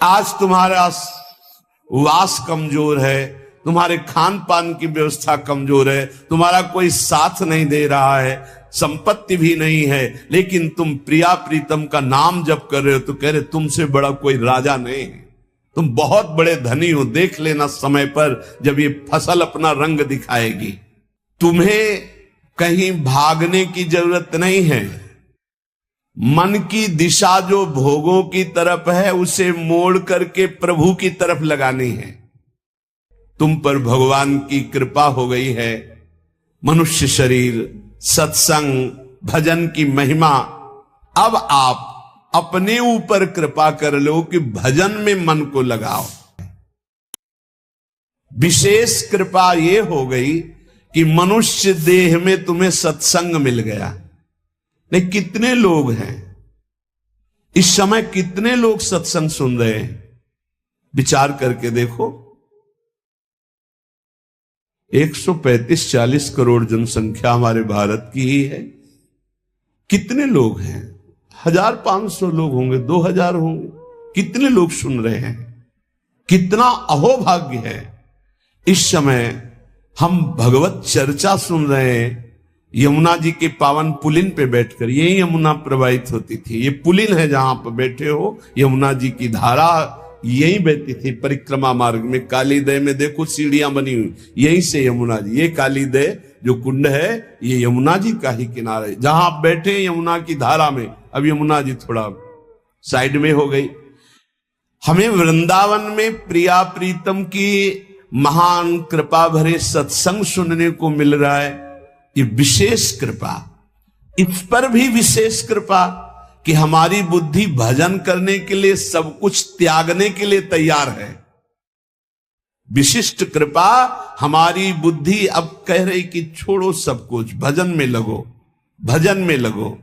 आज तुम्हारा वास कमजोर है, तुम्हारे खान पान की व्यवस्था कमजोर है, तुम्हारा कोई साथ नहीं दे रहा है, संपत्ति भी नहीं है, लेकिन तुम प्रिया प्रीतम का नाम जप कर रहे हो तो कह रहे तुमसे बड़ा कोई राजा नहीं है, तुम बहुत बड़े धनी हो। देख लेना समय पर जब ये फसल अपना रंग दिखाएगी। तुम्हें कहीं भागने की जरूरत नहीं है। मन की दिशा जो भोगों की तरफ है उसे मोड़ करके प्रभु की तरफ लगानी है। तुम पर भगवान की कृपा हो गई है। मनुष्य शरीर, सत्संग, भजन की महिमा। अब आप अपने ऊपर कृपा कर लो कि भजन में मन को लगाओ। विशेष कृपा यह हो गई कि मनुष्य देह में तुम्हें सत्संग मिल गया। नहीं, कितने लोग हैं इस समय, कितने लोग सत्संग सुन रहे हैं? विचार करके देखो। 135-40 करोड़ जनसंख्या हमारे भारत की ही है। कितने लोग हैं? 1500 लोग होंगे, 2000 होंगे। कितने लोग सुन रहे हैं? कितना अहोभाग्य है। इस समय हम भगवत चर्चा सुन रहे हैं यमुना जी के पावन पुलिन पे बैठकर। यही यमुना प्रवाहित होती थी। ये पुलिन है जहां पर बैठे हो, यमुना जी की धारा यही बहती थी परिक्रमा मार्ग में। कालीदय में देखो सीढ़ियां बनी हुई, यहीं से यमुना जी। ये कालीदय जो कुंड है ये यमुना जी का ही किनारा है। जहां आप बैठे यमुना की धारा में, अब यमुना जी थोड़ा साइड में हो गई। हमें वृंदावन में प्रिया प्रीतम की महान कृपा भरे सत्संग सुनने को मिल रहा है। ये विशेष कृपा। इस पर भी विशेष कृपा कि हमारी बुद्धि भजन करने के लिए सब कुछ त्यागने के लिए तैयार है। विशिष्ट कृपा। हमारी बुद्धि अब कह रही कि छोड़ो सब कुछ, भजन में लगो, भजन में लगो।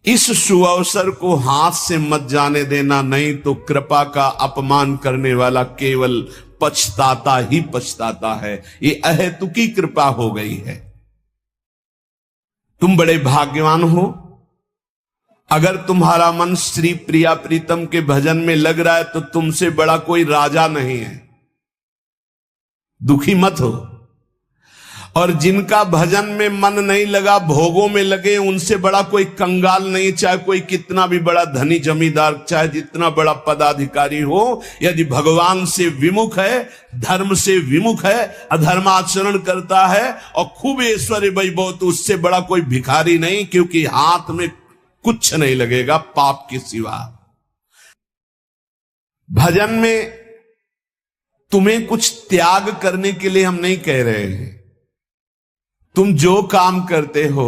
इस सुअवसर को हाथ से मत जाने देना, नहीं तो कृपा का अपमान करने वाला केवल पछताता ही पछताता है। ये अहेतुकी कृपा हो गई है। तुम बड़े भाग्यवान हो अगर तुम्हारा मन श्री प्रिया प्रीतम के भजन में लग रहा है तो तुमसे बड़ा कोई राजा नहीं है। दुखी मत हो। और जिनका भजन में मन नहीं लगा, भोगों में लगे, उनसे बड़ा कोई कंगाल नहीं। चाहे कोई कितना भी बड़ा धनी जमींदार, चाहे जितना बड़ा पदाधिकारी हो, यदि भगवान से विमुख है, धर्म से विमुख है, अधर्माचरण करता है और खूब ऐश्वर्य वैभव, तो उससे बड़ा कोई भिखारी नहीं, क्योंकि हाथ में कुछ नहीं लगेगा पाप के सिवा। भजन में तुम्हें कुछ त्याग करने के लिए हम नहीं कह रहे हैं। तुम जो काम करते हो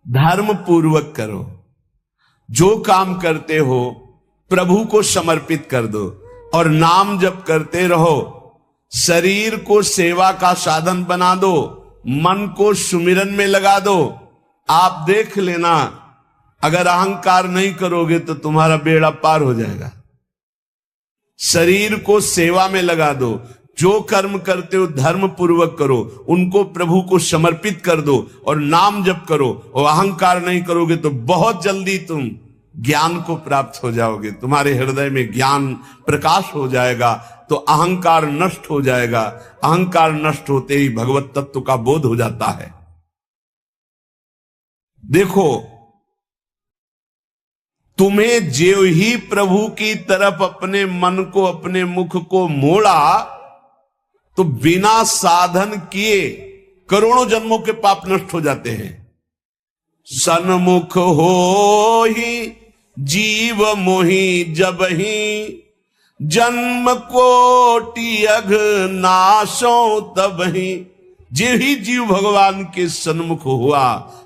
धर्म पूर्वक करो। जो काम करते हो प्रभु को समर्पित कर दो और नाम जप करते रहो। शरीर को सेवा का साधन बना दो, मन को सुमिरन में लगा दो। आप देख लेना, अगर अहंकार नहीं करोगे तो तुम्हारा बेड़ा पार हो जाएगा। शरीर को सेवा में लगा दो। जो कर्म करते हो धर्म पूर्वक करो, उनको प्रभु को समर्पित कर दो और नाम जप करो। और अहंकार नहीं करोगे तो बहुत जल्दी तुम ज्ञान को प्राप्त हो जाओगे। तुम्हारे हृदय में ज्ञान प्रकाश हो जाएगा तो अहंकार नष्ट हो जाएगा। अहंकार नष्ट होते ही भगवत तत्व का बोध हो जाता है। देखो, तुम्हें ज्यों ही प्रभु की तरफ अपने मन को, अपने मुख को मोड़ा, तो बिना साधन किए करोड़ों जन्मों के पाप नष्ट हो जाते हैं। सन्मुख हो ही जीव मोहि जब ही, जन्म कोटि अघ नाशो तब ही। जे ही जीव भगवान के सन्मुख हुआ,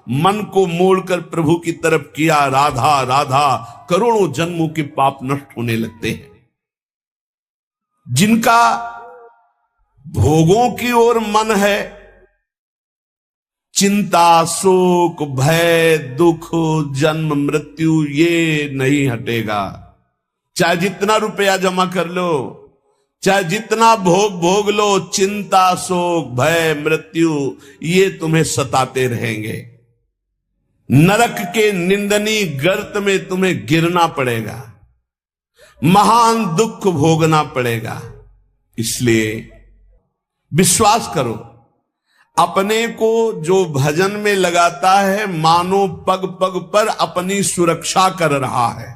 मन को मोड़कर प्रभु की तरफ किया, राधा राधा, करोड़ों जन्मों के पाप नष्ट होने लगते हैं। जिनका भोगों की ओर मन है, चिंता, शोक, भय, दुख, जन्म, मृत्यु ये नहीं हटेगा। चाहे जितना रुपया जमा कर लो, चाहे जितना भोग लो, चिंता, शोक, भय, मृत्यु ये तुम्हें सताते रहेंगे। नरक के निंदनीय गर्त में तुम्हें गिरना पड़ेगा। महान दुख भोगना पड़ेगा। इसलिए विश्वास करो, अपने को जो भजन में लगाता है मानो पग पग पर अपनी सुरक्षा कर रहा है,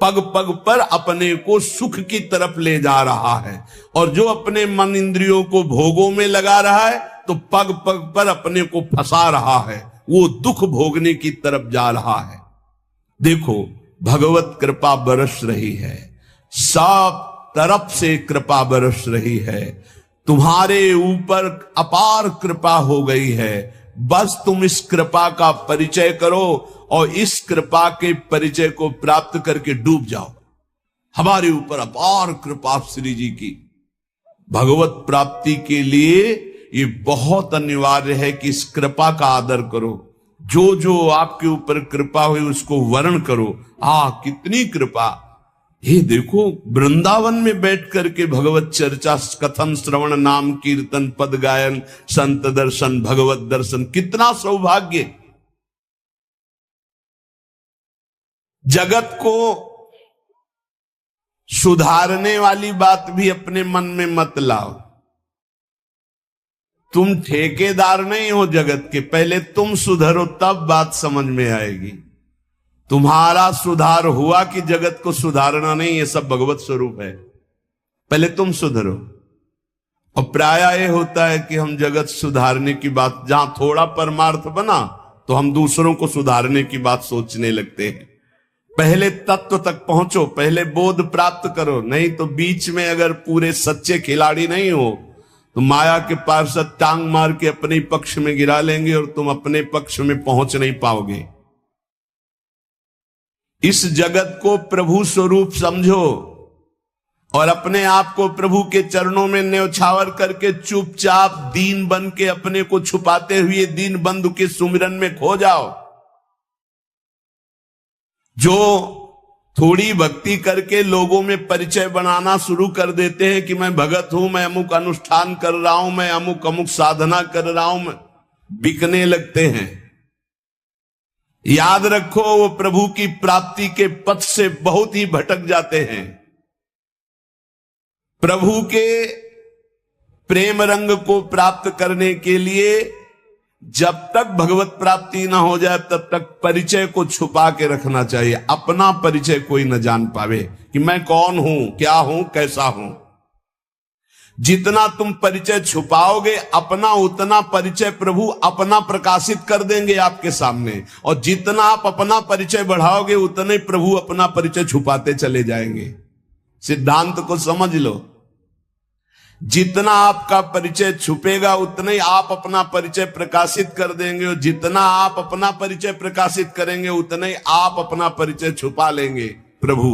पग पग पर अपने को सुख की तरफ ले जा रहा है। और जो अपने मन इंद्रियों को भोगों में लगा रहा है तो पग पग पर अपने को फंसा रहा है, वो दुख भोगने की तरफ जा रहा है। देखो, भगवत कृपा बरस रही है, सब तरफ से कृपा बरस रही है, तुम्हारे ऊपर अपार कृपा हो गई है। बस तुम इस कृपा का परिचय करो और इस कृपा के परिचय को प्राप्त करके डूब जाओ। हमारे ऊपर अपार कृपा श्री जी की। भगवत प्राप्ति के लिए ये बहुत अनिवार्य है कि इस कृपा का आदर करो। जो जो आपके ऊपर कृपा हुई उसको वर्ण करो। कितनी कृपा! ये देखो, वृंदावन में बैठ करके भगवत चर्चा, कथन, श्रवण, नाम कीर्तन, पद गायन, संत दर्शन, भगवत दर्शन, कितना सौभाग्य। जगत को सुधारने वाली बात भी अपने मन में मत लाओ। तुम ठेकेदार नहीं हो जगत के, पहले तुम सुधरो तब बात समझ में आएगी। तुम्हारा सुधार हुआ कि जगत को सुधारना नहीं, ये सब भगवत स्वरूप है। पहले तुम सुधरो। और प्रायः ये होता है कि हम जगत सुधारने की बात, जहां थोड़ा परमार्थ बना तो हम दूसरों को सुधारने की बात सोचने लगते हैं। पहले तत्व तक पहुंचो, पहले बोध प्राप्त करो, नहीं तो बीच में अगर पूरे सच्चे खिलाड़ी नहीं हो तो माया के पार्षद टांग मार के अपने पक्ष में गिरा लेंगे और तुम अपने पक्ष में पहुंच नहीं पाओगे। इस जगत को प्रभु स्वरूप समझो और अपने आप को प्रभु के चरणों में न्यौछावर करके चुपचाप दीन बन के अपने को छुपाते हुए दीन बंधु के सुमिरन में खो जाओ। जो थोड़ी भक्ति करके लोगों में परिचय बनाना शुरू कर देते हैं कि मैं भगत हूं, मैं अमुक अनुष्ठान कर रहा हूं, मैं अमुक अमुक साधना कर रहा हूं, मैं बिकने लगते हैं। याद रखो, वो प्रभु की प्राप्ति के पथ से बहुत ही भटक जाते हैं। प्रभु के प्रेम रंग को प्राप्त करने के लिए जब तक भगवत प्राप्ति ना हो जाए तब तक परिचय को छुपा के रखना चाहिए। अपना परिचय कोई न जान पावे कि मैं कौन हूं, क्या हूं, कैसा हूं। जितना तुम परिचय छुपाओगे अपना, उतना परिचय प्रभु अपना प्रकाशित कर देंगे आपके सामने। और जितना आप अपना परिचय बढ़ाओगे उतने प्रभु अपना परिचय छुपाते चले जाएंगे। सिद्धांत को समझ लो। जितना आपका परिचय छुपेगा उतना ही आप अपना परिचय प्रकाशित कर देंगे, और जितना आप अपना परिचय प्रकाशित करेंगे उतना ही आप अपना परिचय छुपा लेंगे। प्रभु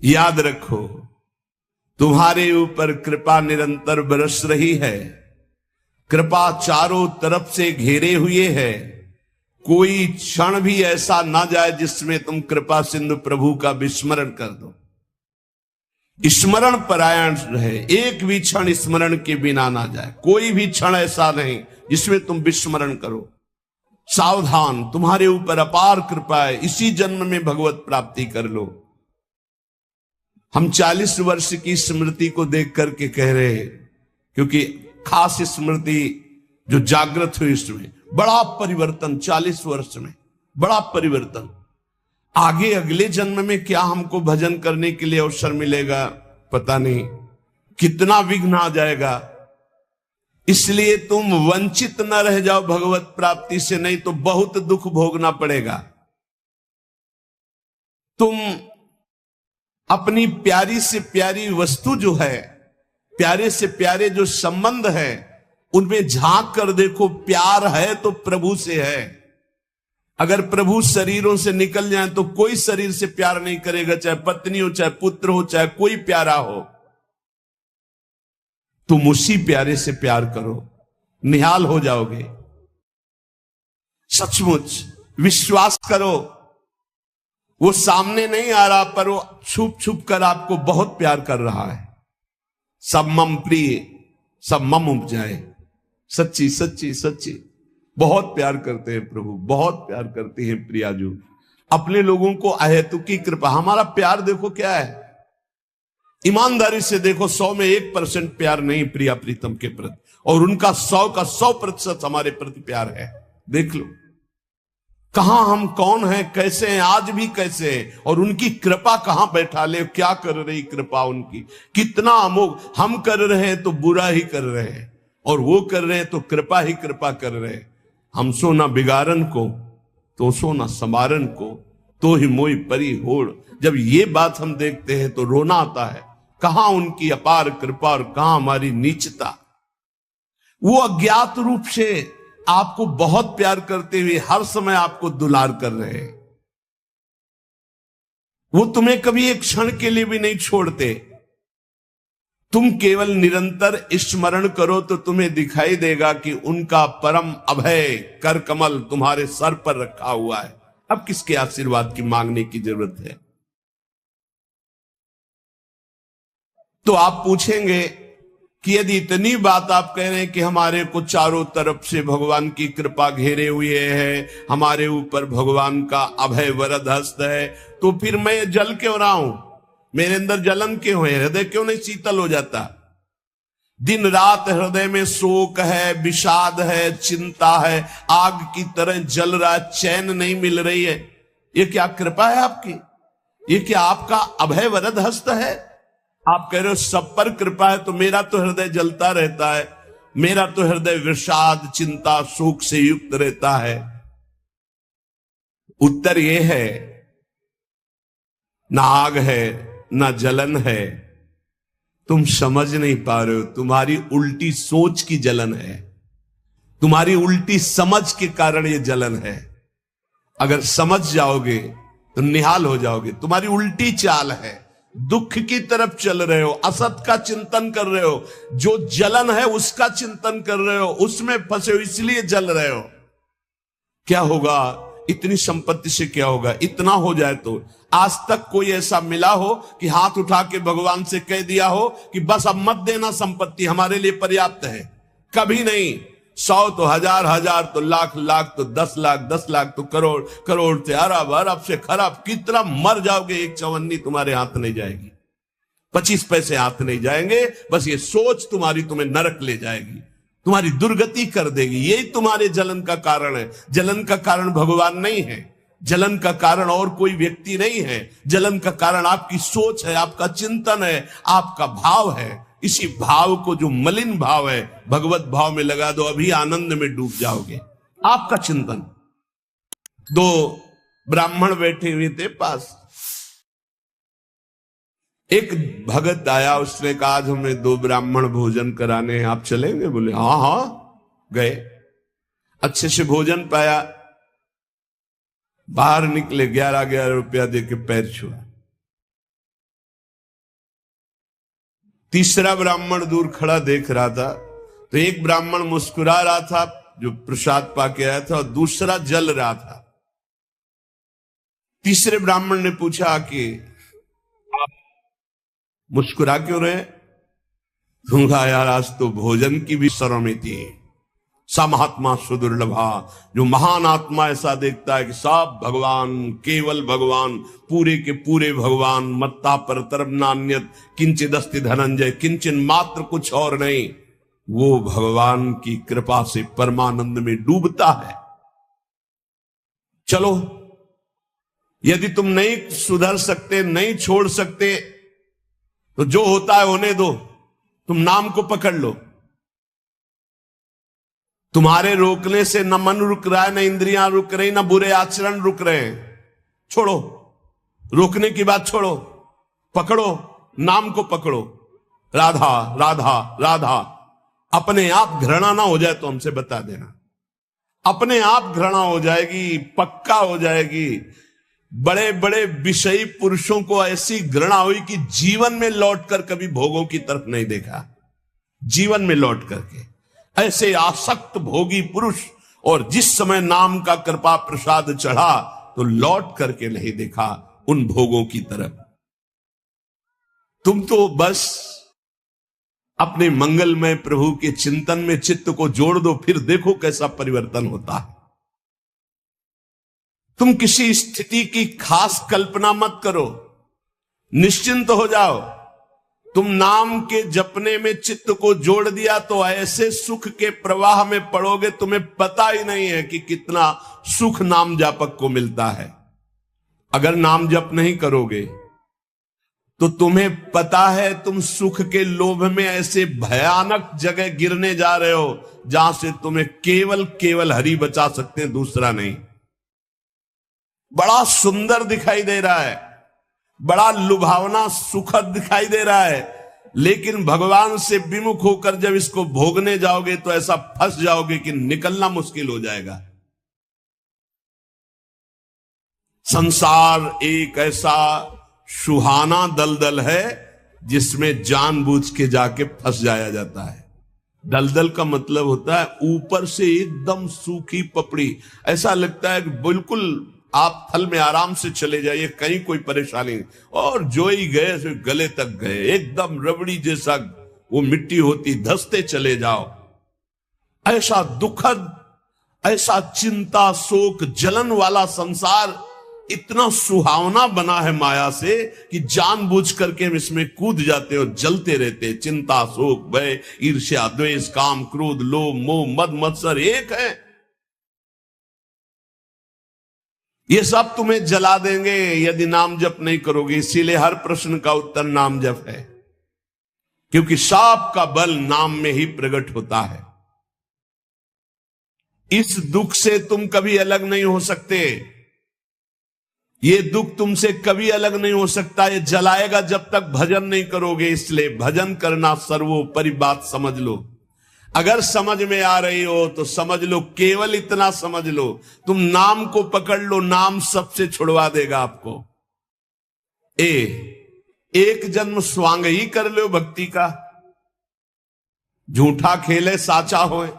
याद रखो, तुम्हारे ऊपर कृपा निरंतर बरस रही है। कृपा चारों तरफ से घेरे हुए है। कोई क्षण भी ऐसा ना जाए जिसमें तुम कृपा सिंधु प्रभु का विस्मरण कर दो। स्मरण परायण रहे, एक भी क्षण स्मरण के बिना ना जाए। कोई भी क्षण ऐसा नहीं जिसमें तुम विस्मरण करो। सावधान, तुम्हारे ऊपर अपार कृपा है, इसी जन्म में भगवत प्राप्ति कर लो। हम 40 वर्ष की स्मृति को देख करके कह रहे हैं, क्योंकि खास स्मृति जो जागृत हुई इसमें बड़ा परिवर्तन, 40 वर्ष में बड़ा परिवर्तन। आगे अगले जन्म में क्या हमको भजन करने के लिए अवसर मिलेगा पता नहीं, कितना विघ्न आ जाएगा। इसलिए तुम वंचित न रह जाओ भगवत प्राप्ति से, नहीं तो बहुत दुख भोगना पड़ेगा। तुम अपनी प्यारी से प्यारी वस्तु जो है, प्यारे से प्यारे जो संबंध है, उनमें झांक कर देखो। प्यार है तो प्रभु से है। अगर प्रभु शरीरों से निकल जाए तो कोई शरीर से प्यार नहीं करेगा, चाहे पत्नी हो, चाहे पुत्र हो, चाहे कोई प्यारा हो। तुम उसी प्यारे से प्यार करो, निहाल हो जाओगे। सचमुच विश्वास करो, वो सामने नहीं आ रहा पर वो छुप छुप कर आपको बहुत प्यार कर रहा है। सब मम प्रिय, सब मम उपजाए। सच्ची सच्ची सच्ची बहुत प्यार करते हैं प्रभु, बहुत प्यार करती हैं प्रियाजू। अपने लोगों को अहेतुकी कृपा। हमारा प्यार देखो क्या है, ईमानदारी से देखो, 100 में 1% प्यार नहीं प्रिया प्रीतम के प्रति, और उनका 100 का 100% हमारे प्रति प्यार है। देख लो कहां हम कौन हैं, कैसे हैं, आज भी कैसे हैं, और उनकी कृपा कहां बैठा ले, क्या कर रही कृपा उनकी, कितना अमोघ। हम कर रहे हैं तो बुरा ही कर रहे हैं, और वो कर रहे हैं तो कृपा ही कृपा कर रहे हैं। हम सो ना बिगाड़न को, तो सो ना समारन को, तो ही मोई परी होड़। जब ये बात हम देखते हैं तो रोना आता है, कहां उनकी अपार कृपा और कहां हमारी नीचता। वो अज्ञात रूप से आपको बहुत प्यार करते हुए हर समय आपको दुलार कर रहे हैं। वो तुम्हें कभी एक क्षण के लिए भी नहीं छोड़ते। तुम केवल निरंतर स्मरण करो तो तुम्हें दिखाई देगा कि उनका परम अभय कर कमल तुम्हारे सर पर रखा हुआ है। अब किसके आशीर्वाद की मांगने की जरूरत है? तो आप पूछेंगे कि यदि इतनी बात आप कह रहे हैं कि हमारे को चारों तरफ से भगवान की कृपा घेरे हुए है, हमारे ऊपर भगवान का अभय वरद हस्त है, तो फिर मैं जल क्यों रहा हूं, मेरे अंदर जलन क्यों है, हृदय क्यों नहीं शीतल हो जाता? दिन रात हृदय में शोक है, विषाद है, चिंता है, आग की तरह जल रहा, चैन नहीं मिल रही है। ये क्या कृपा है आपकी? ये क्या आपका अभय वरद हस्त है? आप कह रहे हो सब पर कृपा है, तो मेरा तो हृदय जलता रहता है, मेरा तो हृदय विषाद चिंता शोक से युक्त रहता है। उत्तर यह है, ना आग है ना जलन है, तुम समझ नहीं पा रहे हो। तुम्हारी उल्टी सोच की जलन है, तुम्हारी उल्टी समझ के कारण यह जलन है। अगर समझ जाओगे तो निहाल हो जाओगे। तुम्हारी उल्टी चाल है, दुख की तरफ चल रहे हो, असत का चिंतन कर रहे हो, जो जलन है उसका चिंतन कर रहे हो, उसमें फंसे हो, इसलिए जल रहे हो। क्या होगा? इतनी संपत्ति से क्या होगा? इतना हो जाए तो आज तक कोई ऐसा मिला हो कि हाथ उठा के भगवान से कह दिया हो कि बस अब मत देना, संपत्ति हमारे लिए पर्याप्त है? कभी नहीं। 100 तो हजार, हजार तो लाख, लाख तो 10 लाख, 10 लाख तो करोड़, करोड़ से अरब, अरब से खरब। कितना मर जाओगे, एक चवन्नी तुम्हारे हाथ नहीं जाएगी, 25 पैसे हाथ नहीं जाएंगे। बस ये सोच तुम्हारी तुम्हें नरक ले जाएगी, तुम्हारी दुर्गति कर देगी। यही तुम्हारे जलन का कारण है। जलन का कारण भगवान नहीं है, जलन का कारण और कोई व्यक्ति नहीं है। जलन का कारण आपकी सोच है, आपका चिंतन है, आपका भाव है। इसी भाव को, जो मलिन भाव है, भगवत भाव में लगा दो, अभी आनंद में डूब जाओगे। आपका चिंतन। 2 ब्राह्मण बैठे हुए थे पास, एक भगत आया, उसने कहा आज हमें 2 ब्राह्मण भोजन कराने हैं, आप चलेंगे? बोले हाँ हाँ। गए, अच्छे से भोजन पाया, बाहर निकले, 11-11 रुपया देके पैर छुआ। तीसरा ब्राह्मण दूर खड़ा देख रहा था, तो एक ब्राह्मण मुस्कुरा रहा था जो प्रसाद पाके आया था, और दूसरा जल रहा था। तीसरे ब्राह्मण ने पूछा कि आप मुस्कुरा क्यों रहे? दूंगा यार, आज तो भोजन की भी शर्म थी। सा महात्मा सुदुर्लभा, जो महान आत्मा ऐसा देखता है कि सब भगवान, केवल भगवान, पूरे के पूरे भगवान, मत्ता पर तरब नान्यत किंचित अस्ति धनंजय, किंचन मात्र कुछ और नहीं, वो भगवान की कृपा से परमानंद में डूबता है। चलो, यदि तुम नहीं सुधर सकते, नहीं छोड़ सकते, तो जो होता है होने दो, तुम नाम को पकड़ लो। तुम्हारे रोकने से न मन रुक रहा है, न इंद्रियां रुक रही, न बुरे आचरण रुक रहे हैं। छोड़ो, रोकने की बात छोड़ो, पकड़ो, नाम को पकड़ो। राधा राधा राधा। अपने आप घृणा ना हो जाए तो हमसे बता देना, अपने आप घृणा हो जाएगी, पक्का हो जाएगी। बड़े बड़े विषयी पुरुषों को ऐसी घृणा हुई कि जीवन में लौटकर कभी भोगों की तरफ नहीं देखा। जीवन में लौट करके ऐसे आसक्त भोगी पुरुष, और जिस समय नाम का कृपा प्रसाद चढ़ा तो लौट करके नहीं देखा उन भोगों की तरफ। तुम तो बस अपने मंगलमय प्रभु के चिंतन में चित्त को जोड़ दो, फिर देखो कैसा परिवर्तन होता है। तुम किसी स्थिति की खास कल्पना मत करो, निश्चिंत हो जाओ। तुम नाम के जपने में चित्त को जोड़ दिया तो ऐसे सुख के प्रवाह में पड़ोगे, तुम्हें पता ही नहीं है कि कितना सुख नाम जापक को मिलता है। अगर नाम जप नहीं करोगे तो तुम्हें पता है तुम सुख के लोभ में ऐसे भयानक जगह गिरने जा रहे हो जहां से तुम्हें केवल हरि बचा सकते हैं, दूसरा नहीं। बड़ा सुंदर दिखाई दे रहा है, बड़ा लुभावना सुखद दिखाई दे रहा है, लेकिन भगवान से विमुख होकर जब इसको भोगने जाओगे तो ऐसा फंस जाओगे कि निकलना मुश्किल हो जाएगा। संसार एक ऐसा सुहाना दलदल है जिसमें जानबूझ के जाके फंस जाया जाता है। दलदल का मतलब होता है ऊपर से एकदम सूखी पपड़ी, ऐसा लगता है कि बिल्कुल आप थल में आराम से चले जाइए, कहीं कोई परेशानी नहीं, और जो ही गए सो गले तक गए, एकदम रबड़ी जैसा वो मिट्टी होती, धसते चले जाओ। ऐसा दुखद, ऐसा चिंता शोक जलन वाला संसार इतना सुहावना बना है माया से कि जानबूझ करके हम इसमें कूद जाते और जलते रहते। चिंता शोक भय ईर्ष्या द्वेष काम क्रोध लोभ मोह मद मत्सर एक है, ये सब तुम्हें जला देंगे यदि नाम जप नहीं करोगे। इसीलिए हर प्रश्न का उत्तर नाम जप है, क्योंकि साप का बल नाम में ही प्रकट होता है। इस दुख से तुम कभी अलग नहीं हो सकते, ये दुख तुमसे कभी अलग नहीं हो सकता, ये जलाएगा जब तक भजन नहीं करोगे। इसलिए भजन करना सर्वोपरि बात समझ लो। अगर समझ में आ रही हो तो समझ लो, केवल इतना समझ लो, तुम नाम को पकड़ लो, नाम सबसे छुड़वा देगा आपको। एक जन्म स्वांग ही कर लो भक्ति का, झूठा खेले साचा होए,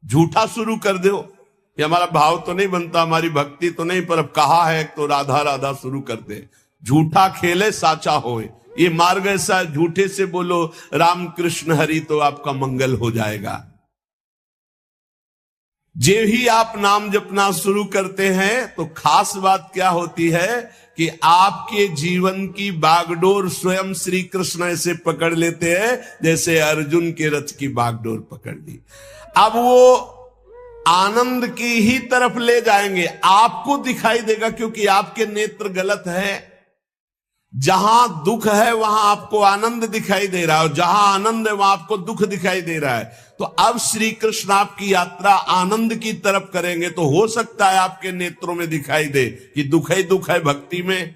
झूठा शुरू कर दो। ये हमारा भाव तो नहीं बनता, हमारी भक्ति तो नहीं, पर अब कहा है तो राधा राधा शुरू करते। झूठा खेले साचा होए, ये मार्ग ऐसा है, झूठे से बोलो राम कृष्ण हरि तो आपका मंगल हो जाएगा। जे ही आप नाम जपना शुरू करते हैं तो खास बात क्या होती है कि आपके जीवन की बागडोर स्वयं श्री कृष्ण ऐसे पकड़ लेते हैं जैसे अर्जुन के रथ की बागडोर पकड़ ली। अब वो आनंद की ही तरफ ले जाएंगे, आपको दिखाई देगा क्योंकि आपके नेत्र गलत है। जहां दुख है वहां आपको आनंद दिखाई दे रहा है, और जहां आनंद है वहां आपको दुख दिखाई दे रहा है। तो अब श्री कृष्ण आपकी यात्रा आनंद की तरफ करेंगे तो हो सकता है आपके नेत्रों में दिखाई दे कि दुख ही दुख है भक्ति में,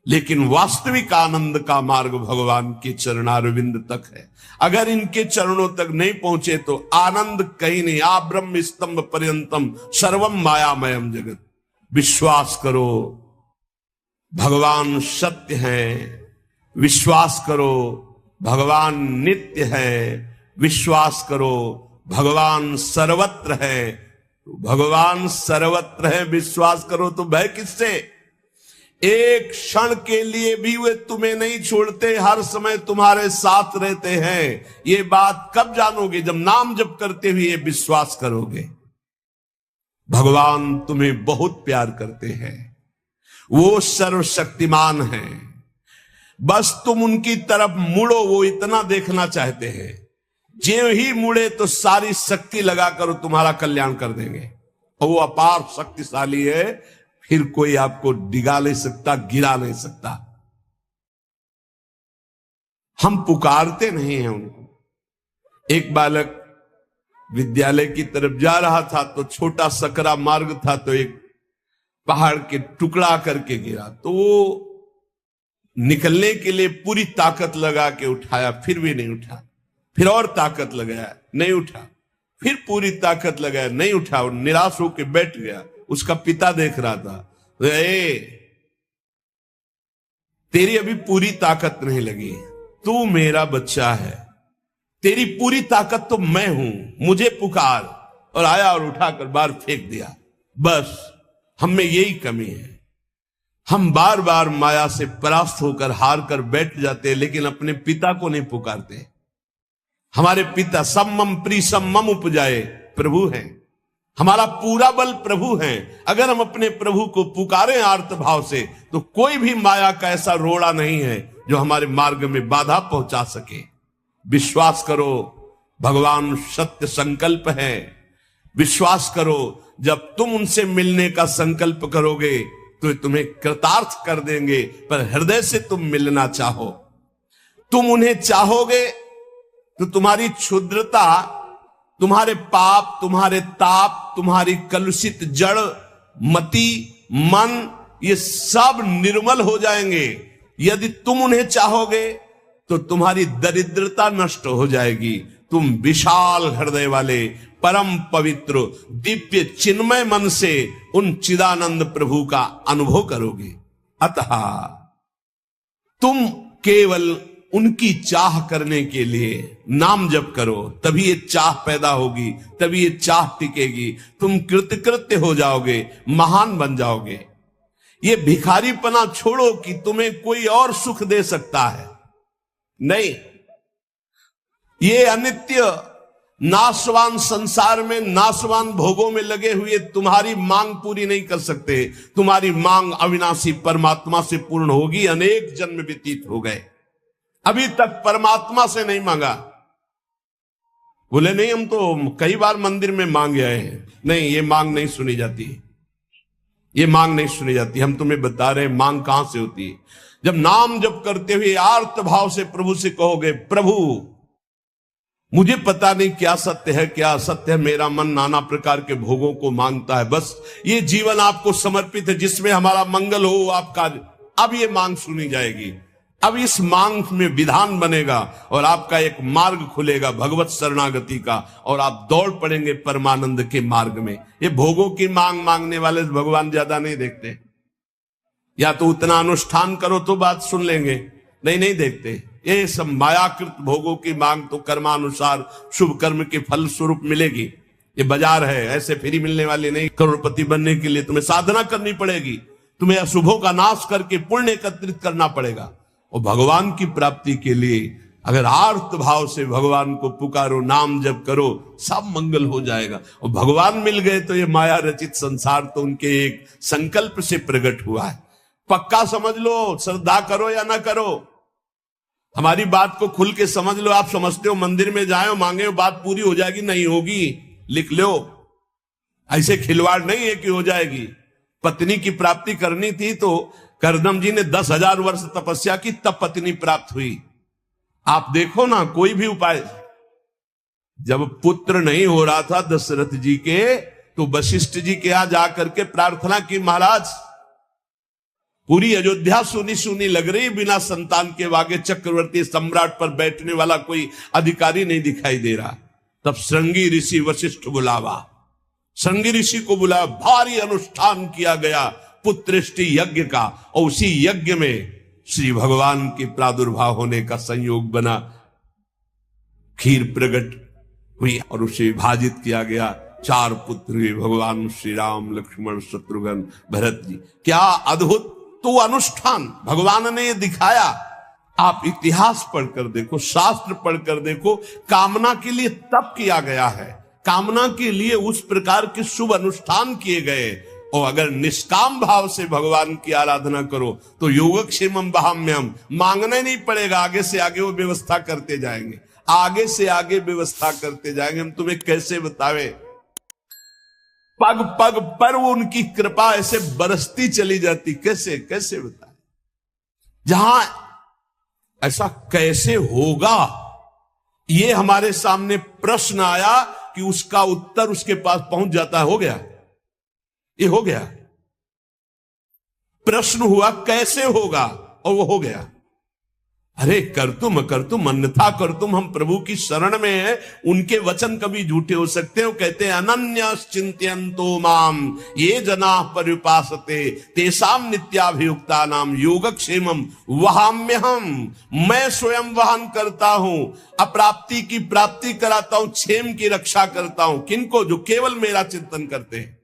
लेकिन वास्तविक आनंद का मार्ग भगवान के चरणारविंद तक है। अगर इनके चरणों तक नहीं पहुंचे तो आनंद कहीं नहीं। आ ब्रह्म स्तंभ पर्यंतम सर्वम मायामयम जगत। विश्वास करो भगवान सत्य है, विश्वास करो भगवान नित्य है, विश्वास करो भगवान सर्वत्र है। भगवान सर्वत्र है, विश्वास करो तो भय किससे? एक क्षण के लिए भी वे तुम्हें नहीं छोड़ते, हर समय तुम्हारे साथ रहते हैं। ये बात कब जानोगे? जब नाम जप करते हुए विश्वास करोगे। भगवान तुम्हें बहुत प्यार करते हैं, वो सर्वशक्तिमान हैं, बस तुम उनकी तरफ मुड़ो, वो इतना देखना चाहते हैं। जो ही मुड़े तो सारी शक्ति लगाकर तुम्हारा कल्याण कर देंगे, और वो अपार शक्तिशाली है, फिर कोई आपको डिगा नहीं सकता, गिरा नहीं सकता। हम पुकारते नहीं हैं उनको। एक बालक विद्यालय की तरफ जा रहा था तो छोटा सकरा मार्ग था, तो एक पहाड़ के टुकड़ा करके गिरा, तो वो निकलने के लिए पूरी ताकत लगा के उठाया, फिर भी नहीं उठा, फिर और ताकत लगाया, नहीं उठा, फिर पूरी ताकत लगाया, नहीं उठा, और निराश होकर बैठ गया। उसका पिता देख रहा था, तेरी अभी पूरी ताकत नहीं लगी, तू मेरा बच्चा है, तेरी पूरी ताकत तो मैं हूं, मुझे पुकार। और आया और उठाकर बाहर फेंक दिया। बस हम में यही कमी है, हम बार बार माया से परास्त होकर हार कर बैठ जाते हैं, लेकिन अपने पिता को नहीं पुकारते। हमारे पिता सम्मम प्रीसम मम उपजाए प्रभु हैं, हमारा पूरा बल प्रभु है। अगर हम अपने प्रभु को पुकारें आर्त भाव से, तो कोई भी माया का ऐसा रोड़ा नहीं है जो हमारे मार्ग में बाधा पहुंचा सके। विश्वास करो, भगवान सत्य संकल्प है। विश्वास करो, जब तुम उनसे मिलने का संकल्प करोगे तो तुम्हें कृतार्थ कर देंगे, पर हृदय से तुम मिलना चाहो। तुम उन्हें चाहोगे तो तुम्हारी क्षुद्रता, तुम्हारे पाप, तुम्हारे ताप, तुम्हारी कलुषित जड़ मति, मन, ये सब निर्मल हो जाएंगे। यदि तुम उन्हें चाहोगे तो तुम्हारी दरिद्रता नष्ट हो जाएगी। तुम विशाल हृदय वाले, परम पवित्र, दिव्य चिन्मय मन से उन चिदानंद प्रभु का अनुभव करोगे। अतः तुम केवल उनकी चाह करने के लिए नाम जप करो, तभी ये चाह पैदा होगी, तभी ये चाह टिकेगी। तुम कृतकृत्य हो जाओगे, महान बन जाओगे। ये भिखारीपना छोड़ो कि तुम्हें कोई और सुख दे सकता है, नहीं। ये अनित्य नाशवान संसार में, नाशवान भोगों में लगे हुए तुम्हारी मांग पूरी नहीं कर सकते। तुम्हारी मांग अविनाशी परमात्मा से पूर्ण होगी। अनेक जन्म व्यतीत हो गए, अभी तक परमात्मा से नहीं मांगा। बोले नहीं, हम तो कई बार मंदिर में मांग आए हैं। नहीं, ये मांग नहीं सुनी जाती, ये मांग नहीं सुनी जाती। हम तुम्हें बता रहे हैं मांग कहां से होती है। जब नाम जप करते हुए आर्त भाव से प्रभु से कहोगे, प्रभु मुझे पता नहीं क्या सत्य है क्या असत्य है, मेरा मन नाना प्रकार के भोगों को मांगता है, बस ये जीवन आपको समर्पित है, जिसमें हमारा मंगल हो आपका। अब ये मांग सुनी जाएगी। अब इस मांग में विधान बनेगा और आपका एक मार्ग खुलेगा भगवत शरणागति का, और आप दौड़ पड़ेंगे परमानंद के मार्ग में। ये भोगों की मांग मांगने वाले भगवान ज्यादा नहीं देखते। या तो उतना अनुष्ठान करो तो बात सुन लेंगे, नहीं देखते। ये सब मायाकृत भोगों की मांग तो कर्मानुसार शुभ कर्म के फल स्वरूप मिलेगी। ये बाजार है, ऐसे फ्री मिलने वाली नहीं। करोड़पति बनने के लिए तुम्हें साधना करनी पड़ेगी, तुम्हें अशुभों का नाश करके पुण्य एकत्रित करना पड़ेगा। और भगवान की प्राप्ति के लिए अगर आर्त भाव से भगवान को पुकारो, नाम जप करो, सब मंगल हो जाएगा। और भगवान मिल गए तो ये माया रचित संसार तो उनके एक संकल्प से प्रकट हुआ है। पक्का समझ लो, श्रद्धा करो या ना करो, हमारी बात को खुल के समझ लो। आप समझते हो मंदिर में जाए मांगे बात पूरी हो जाएगी, नहीं होगी, लिख लो। ऐसे खिलवाड़ नहीं है कि हो जाएगी। पत्नी की प्राप्ति करनी थी तो करदम जी ने 10,000 वर्ष तपस्या की, तब पत्नी प्राप्त हुई। आप देखो ना, कोई भी उपाय। जब पुत्र नहीं हो रहा था दशरथ जी के, तो वशिष्ठ जी के यहां जाकर के प्रार्थना की, महाराज पूरी अयोध्या सुनी सुनी लग रही, बिना संतान के आगे चक्रवर्ती सम्राट पर बैठने वाला कोई अधिकारी नहीं दिखाई दे रहा। तब श्रृंगी ऋषि वशिष्ठ बुलावा, श्रृंगी ऋषि को बुलाया, भारी अनुष्ठान किया गया पुत्रेष्टि यज्ञ का, और उसी यज्ञ में श्री भगवान के प्रादुर्भाव होने का संयोग बना। खीर प्रकट हुई और उसे विभाजित किया गया। 4 पुत्र हुए, भगवान श्री राम, लक्ष्मण, शत्रुघ्न, भरत जी। क्या अद्भुत तो अनुष्ठान भगवान ने दिखाया। आप इतिहास पढ़कर देखो, शास्त्र पढ़कर देखो, कामना के लिए तप किया गया है, कामना के लिए उस प्रकार के शुभ अनुष्ठान किए गए। और अगर निष्काम भाव से भगवान की आराधना करो तो योगक्षेमम वहाम्यहम्, मांगना नहीं पड़ेगा, आगे से आगे वो व्यवस्था करते जाएंगे, आगे से आगे व्यवस्था करते जाएंगे। हम तुम्हें कैसे बतावे, पग पग पर वो उनकी कृपा ऐसे बरसती चली जाती। कैसे कैसे बताए, जहां ऐसा कैसे होगा, ये हमारे सामने प्रश्न आया कि उसका उत्तर उसके पास पहुंच जाता है। हो गया, ये हो गया। प्रश्न हुआ कैसे होगा, और वो हो गया। अरे कर तुम अन्यथा कर तुम, हम प्रभु की शरण में हैं, उनके वचन कभी झूठे हो सकते हैं। कहते हैं अनन्यश्चिन्तयन्तो माम ये जना पर्युपासते तेषां नित्याभियुक्ता नाम योगक्षेमम वहाम्यहम्, मैं स्वयं वहन करता हूं, अप्राप्ति की प्राप्ति कराता हूं, क्षेम की रक्षा करता हूं। किनको? जो केवल मेरा चिंतन करते हैं।